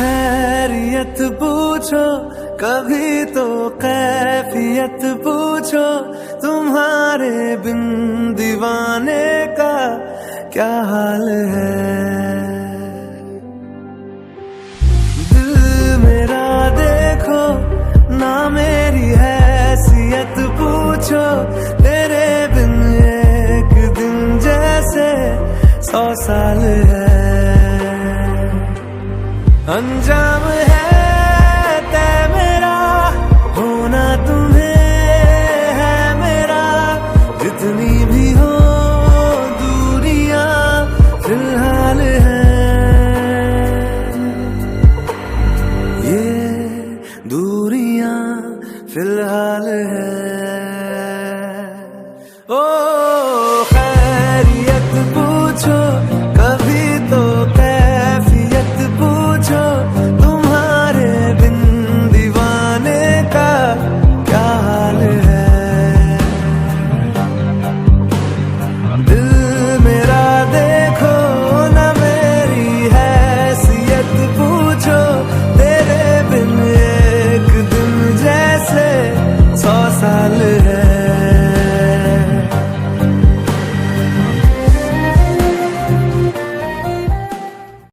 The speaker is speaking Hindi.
खैरियत पूछो कभी तो कैफियत पूछो, तुम्हारे बिन दीवाने का क्या हाल है। दिल मेरा देखो ना मेरी हैसियत पूछो, तेरे बिन एक दिन जैसे 100 साल है। अंजाम है तय मेरा, होना तुम्हें है मेरा, जितनी भी हो दूरियां फिलहाल हैं, ये दूरियां फिलहाल हैं। ओ खैरियत पूछो कभी तो कैफियत पूछो, तुम्हारे बिन दीवाने का क्या हाल है। दिल मेरा देखो ना मेरी हैसियत पूछो, तेरे बिन एक दिन जैसे 100 साल है।